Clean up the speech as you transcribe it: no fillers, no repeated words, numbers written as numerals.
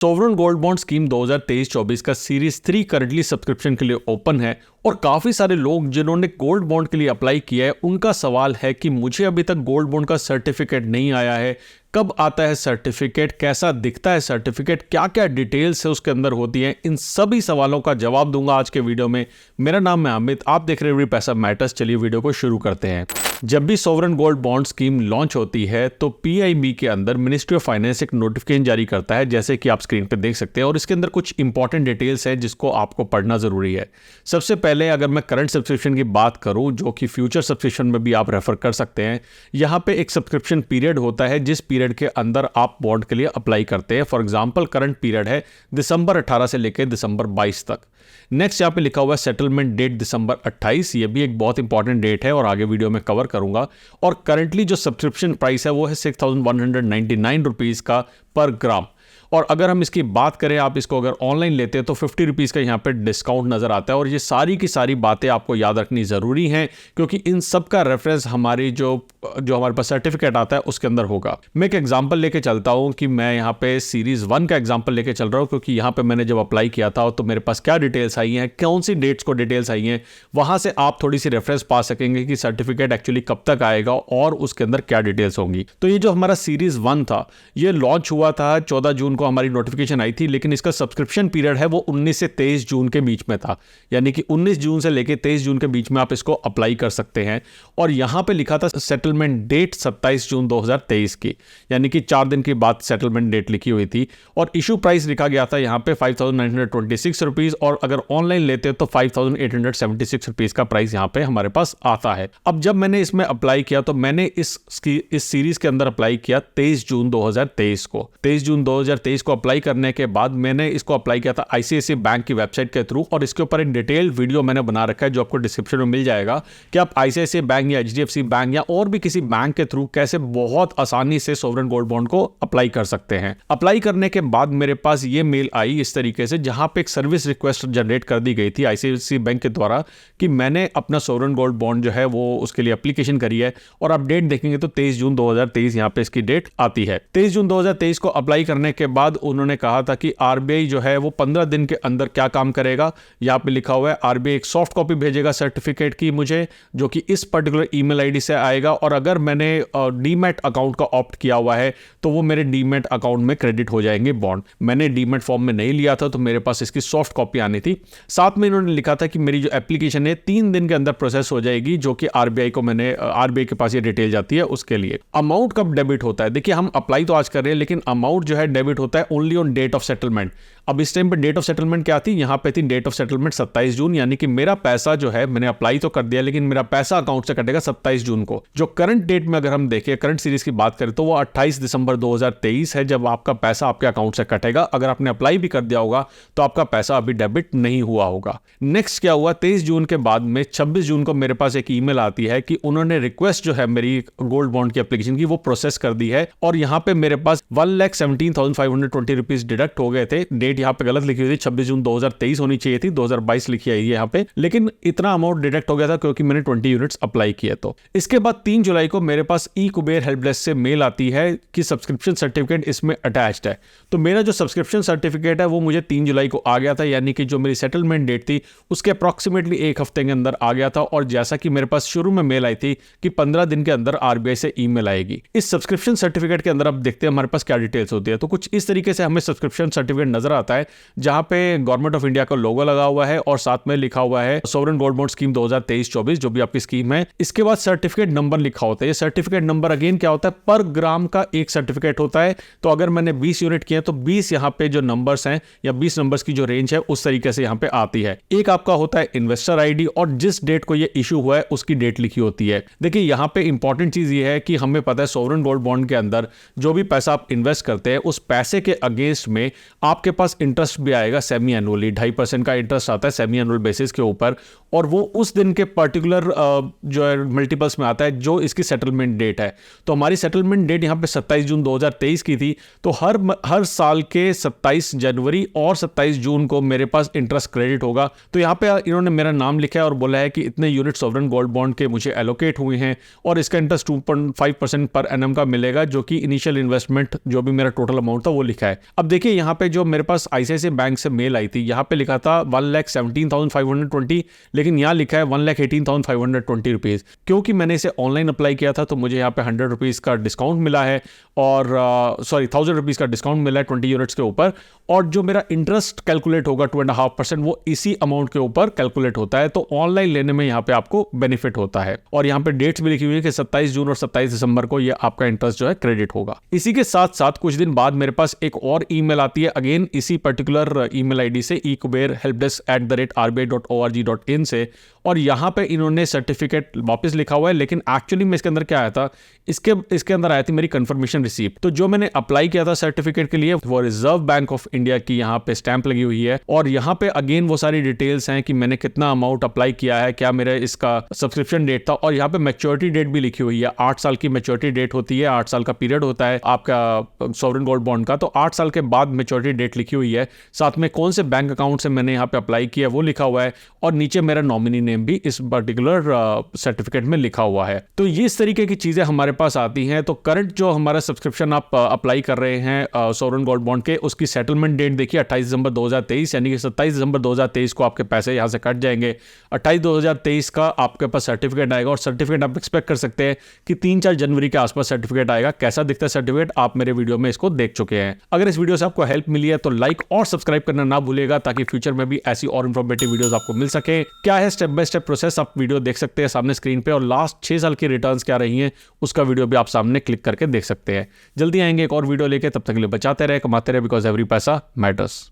Sovereign gold bond scheme 2023-24 का series 3 currently subscription के लिए ओपन है और काफ़ी सारे लोग जिन्होंने गोल्ड बॉन्ड के लिए अप्लाई किया है उनका सवाल है कि मुझे अभी तक गोल्ड बॉन्ड का सर्टिफिकेट नहीं आया है, कब आता है सर्टिफिकेट, कैसा दिखता है सर्टिफिकेट, क्या क्या डिटेल्स है उसके अंदर होती हैं। इन सभी सवालों का जवाब दूंगा आज के वीडियो में। मेरा नाम है अमित, आप देख रहे हैं पैसा मैटर्स। चलिए वीडियो को शुरू करते हैं। जब भी sovereign gold bond scheme launch होती है तो पीआईबी के अंदर मिनिस्ट्री ऑफ फाइनेंस एक नोटिफिकेशन जारी करता है, जैसे कि आप स्क्रीन पे देख सकते हैं, और इसके अंदर कुछ इंपॉर्टेंट डिटेल्स हैं जिसको आपको पढ़ना जरूरी है। सबसे पहले अगर मैं करंट सब्सक्रिप्शन की बात करूं, जो कि फ्यूचर सब्सक्रिप्शन में भी आप रेफर कर सकते हैं, यहाँ पे एक सब्सक्रिप्शन पीरियड होता है जिस पीरियड के अंदर आप बॉन्ड के लिए अप्लाई करते हैं। फॉर एग्जाम्पल करंट पीरियड है दिसंबर 18 से लेकर दिसंबर 22 तक। नेक्स्ट यहाँ पे लिखा हुआ है सेटलमेंट डेट दिसंबर 28, ये भी एक बहुत इंपॉर्टेंट डेट है और आगे वीडियो में कवर करूंगा। और करंटली जो सब्सक्रिप्शन प्राइस है वो है 6199 रुपीज़ का पर ग्राम। और अगर हम इसकी बात करें, आप इसको अगर ऑनलाइन लेते हैं तो 50 रुपीज़ का यहाँ पे डिस्काउंट नज़र आता है। और ये सारी की सारी बातें आपको याद रखनी ज़रूरी हैं क्योंकि इन सब का रेफरेंस हमारी जो हमारे पास सर्टिफिकेट आता है उसके अंदर होगा। मैं एक एग्जांपल लेके चलता हूँ कि मैं यहाँ पे सीरीज़ 1 का एग्जांपल लेके चल रहा हूँ, क्योंकि यहाँ पे मैंने जब अप्लाई किया था तो मेरे पास क्या डिटेल्स आई हैं, कौन सी डेट्स को डिटेल्स आई हैं, वहाँ से आप थोड़ी सी रेफरेंस पा सकेंगे कि सर्टिफिकेट एक्चुअली कब तक आएगा और उसके अंदर क्या डिटेल्स होंगी। तो ये जो हमारा सीरीज़ 1 था ये लॉन्च हुआ था 14 जून को, हमारी नोटिफिकेशन आई थी, लेकिन इसका सब्सक्रिप्शन पीरियड है वो 19 से 23 जून के बीच में था। यानी कि 19 जून से लेकर 23 जून के बीच में आप इसको अप्लाई कर सकते हैं। और यहां पे लिखा था सेटलमेंट डेट 27 जून 2023 की, यानी कि 4 दिन के बाद सेटलमेंट डेट लिखी हुई थी। और इशू प्राइस लिखा गया था यहां पे 5926 रुपीज, और अगर ऑनलाइन लेते हैं तो 5876 रुपीज का प्राइस यहां पे हमारे पास आता है। अब जब मैंने इसमें अप्लाई किया तो मैंने इस सीरीज के अंदर अप्लाई किया 23 जून 2023 को। 23 जून 2023 को अप्लाई करने के बाद मैंने इसको अप्लाई किया था आईसीआईसीआई बैंक की वेबसाइट के थ्रू, और इसके ऊपर एक डिटेल वीडियो मैंने बना रखा है जो आपको डिस्क्रिप्शन में मिल जाएगा कि आप आईसीआईसीआई बैंक या एचडीएफसी बैंक या और भी किसी बैंक के थ्रू कैसे बहुत आसानी से सोवरेन गोल्ड बॉन्ड को अप्लाई कर सकते हैं। अप्लाई करने के बाद मेरे पास ये मेल आई इस तरीके से, जहां पे एक सर्विस रिक्वेस्ट जनरेट कर दी गई थी आईसीआईसीआई बैंक के द्वारा कि मैंने अपना सोवरेन गोल्ड बॉन्ड जो है वो उसके लिए एप्लीकेशन करी है। और आप डेट देखेंगे तो 23 जून 2023 यहां पे इसकी डेट आती है। 23 जून 2023 को अप्लाई करने के बाद उन्होंने कहा था कि आरबीआई जो है वो 15 दिन के अंदर क्या काम करेगा। यहाँ पे लिखा हुआ है आरबीआई एक सॉफ्ट कॉपी भेजेगा सर्टिफिकेट की मुझे, जो कि इस पर्टिकुलर ईमेल आईडी से आएगा। और अगर मैंने डीमैट अकाउंट का ऑप्ट किया हुआ है तो वो मेरे डीमैट अकाउंट में क्रेडिट हो जाएंगे बॉन्ड। मैंने डीमैट फॉर्म में नहीं लिया था तो मेरे पास इसकी सॉफ्ट कॉपी आनी थी। साथ में इन्होंने लिखा था कि मेरी जो एप्लीकेशन है 3 दिन के अंदर प्रोसेस हो जाएगी, जो कि आरबीआई के पास ये डिटेल जाती है उसके लिए। अमाउंट कब डेबिट होता है, देखिए हम अप्लाई तो आज कर रहे हैं लेकिन अमाउंट जो है डेबिट होता है only on date of settlement. अब इस टाइम पे डेट ऑफ सेटलमेंट क्या थी, यहां पे थी डेट ऑफ सेटलमेंट 27 जून, यानी कि मेरा पैसा जो है मैंने अप्लाई तो कर दिया लेकिन मेरा पैसा अकाउंट से कटेगा 27 जून को। जो करंट डेट में अगर हम देखें, करंट सीरीज की बात करें तो वो 28 दिसंबर 2023 है जब आपका पैसा आपके अकाउंट से कटेगा। अगर आपने अप्लाई भी कर दिया होगा तो आपका पैसा अभी डेबिट नहीं हुआ होगा। नेक्स्ट क्या हुआ, 23 जून के बाद में 26 जून को मेरे पास एक ईमेल आती है कि उन्होंने रिक्वेस्ट जो है मेरी गोल्ड बॉन्ड की एप्लीकेशन की वो प्रोसेस कर दी है। और यहां पे मेरे पास 1,17,520 रुपीज डिडक्ट हो गए थे। डेट यहाँ पे गलत लिखी हुई थी, 26 जून 2023 होनी चाहिए थी, 2022 लिखी आई है यहाँ पे, लेकिन इतना अमाउंट डिडक्ट हो गया था क्योंकि मैंने 20 यूनिट्स अप्लाई किए। तो इसके बाद 3 जुलाई को मेरे पास ई कुबेर हेल्प डेस्क से मेल आती है कि सब्सक्रिप्शन सर्टिफिकेट इसमें अटैच्ड है। तो मेरा जो सब्सक्रिप्शन सर्टिफिकेट है वो मुझे 3 जुलाई को आ गया था, यानी कि जो मेरी सेटलमेंट डेट थी उसके अप्रॉक्सीमेटली 1 हफ्ते के अंदर आ गया था। और जैसा कि मेरे पास शुरू में मेल आई थी कि 15 दिन के अंदर आरबीआई से ईमेल आएगी। इस सब्सक्रिप्शन सर्टिफिकेट के अंदर अब देखते हैं हमारे पास क्या डिटेल्स होती है। तो कुछ इस तरीके से हमें सब्सक्रिप्शन सर्टिफिकेट नजर आता है, जहां पे गवर्नमेंट ऑफ इंडिया का लोगो लगा हुआ है और साथ में लिखा हुआ है सोवरेन गोल्ड बॉन्ड स्कीम 2023-24, जो भी आपकी स्कीम है। इसके बाद सर्टिफिकेट नंबर लिखा होता है। ये सर्टिफिकेट नंबर अगेन क्या होता है, पर ग्राम का एक सर्टिफिकेट होता है। तो अगर मैंने 20 यूनिट किए तो 20 यहाँ पे जो नंबर्स हैं या 20 नंबर्स की जो रेंज है उस तरीके से यहाँ पे आती है। एक आपका होता है इन्वेस्टर आईडी और जिस डेट को ये इशू हुआ है उसकी डेट लिखी होती है। देखिए यहाँ पे इंपॉर्टेंट चीज ये है कि हमें पता है सोवरेन गोल्ड बॉन्ड के अंदर जो भी पैसा आप इन्वेस्ट करते हैं उस पैसे के अगेंस्ट में आपके पास इंटरेस्ट भी आएगा सेमी एनुअली। 2.5% का इंटरेस्ट आता है सेमी एनुअल बेसिस के ऊपर, और वो उस दिन के पर्टिकुलर जो है मल्टीपल्स में आता है जो इसकी सेटलमेंट डेट है। तो हमारी सेटलमेंट डेट यहाँ पे 27 जून 2023 की थी। तो हर साल के 27 जनवरी और 27 जून को मेरे पास इंटरेस्ट क्रेडिट होगा। तो यहाँ पे इन्होंने मेरा नाम लिखा है और बोला है कि इतने यूनिट सोवरेन गोल्ड बॉन्ड के मुझे एलोकेट हुए हैं और इसका इंटरेस्ट 2.5% पर एनम का मिलेगा, जो कि इनिशियल इन्वेस्टमेंट जो भी मेरा टोटल अमाउंट था वो लिखा है। अब देखिए यहाँ पे जो मेरे पास ICICI बैंक से मेल आई थी, यहाँ पे लिखा था 1,17,520, लेकिन यहाँ लिखा है 1,18,520 रुपीज़। क्योंकि मैंने इसे ऑनलाइन अप्लाई किया था तो मुझे यहाँ पे 100 रुपीज़ का डिस्काउंट मिला है, और 1,000 रुपीज़ का डिस्काउंट मिला है 20 यूनिट्स के ऊपर। और जो मेरा इंटरेस्ट कैलकुलेट होगा 2.5%, वो इसी अमाउंट के ऊपर कैलकुलेट होता है। तो ऑनलाइन लेने में यहाँ पे आपको बेनिफिट होता है। और यहाँ पे डेट्स भी लिखी हुई है कि 27 जून और 27 दिसंबर को ये आपका इंटरेस्ट जो है क्रेडिट होगा। इसी के साथ साथ कुछ दिन बाद मेरे पास एक और ईमेल आती है, अगेन इसी पर्टिकुलर ईमेल आईडी से, eKuberHelpdesk@RBI.org.in से, और यहाँ पे इन्होंने सर्टिफिकेट वापस लिखा हुआ है। लेकिन एक्चुअली में इसके अंदर क्या आया था, इसके अंदर आया थी मेरी कंफर्मेशन रिसीप्ट। तो जो मैंने अप्लाई किया था सर्टिफिकेट के लिए, वो रिजर्व बैंक ऑफ इंडिया की यहाँ पे स्टैंप लगी हुई है, और यहाँ पे अगेन वो सारी डिटेल्स हैं कि मैंने कितना अमाउंट अप्लाई किया है, क्या मेरा इसका सब्सक्रिप्शन डेट था, और यहाँ पे मैच्योरिटी डेट भी लिखी हुई है। 8 साल की मैच्योरिटी डेट होती है, 8 साल का पीरियड होता है आपका सॉवरेन गोल्ड बॉन्ड का, तो 8 साल के बाद मैच्योरिटी डेट लिखी हुई है। साथ में कौन से बैंक अकाउंट से मैंने यहाँ पे अप्लाई किया वो लिखा हुआ है, और नीचे मेरा नॉमिनी नेम भी इस पर्टिकुलर सर्टिफिकेट में लिखा हुआ है। तो ये इस तरीके की चीजें हमारे पास आती हैं। तो करंट जो हमारा सब्सक्रिप्शन आप अप्लाई कर रहे हैं सॉवरेन गोल्ड बॉन्ड के, उसकी सेटलमेंट डेट देखिए 28 दिसंबर 2023, यानी कि 27 दिसंबर 2023 को आपके पैसे यहाँ से कट जाएंगे। 28 2023 का आपके पास सर्टिफिकेट आएगा, और सर्टिफिकेट आप एक्सपेक्ट कर सकते हैं कि 3-4 जनवरी के आसपास सर्टिफिकेट आएगा। कैसा दिखता है सर्टिफिकेट, आप मेरे वीडियो में इसको देख चुके हैं। अगर इस वीडियो से आपको हेल्प मिली है तो लाइक और सब्सक्राइब करना ना भूलिएगा, ताकि फ्यूचर में भी ऐसी और इंफॉर्मेटिव वीडियोस आपको मिल सके। क्या है स्टेप बाय स्टेप प्रोसेस, आप वीडियो देख सकते हैं सामने स्क्रीन पे, और लास्ट 6 साल की रिटर्न्स क्या रही हैं उसका वीडियो भी आप सामने क्लिक करके देख सकते हैं। जल्दी आएंगे एक और वीडियो लेके, तब तक के लिए बचाते रहे, कमाते रहे, बिकॉज एवरी पैसा मैटर्स।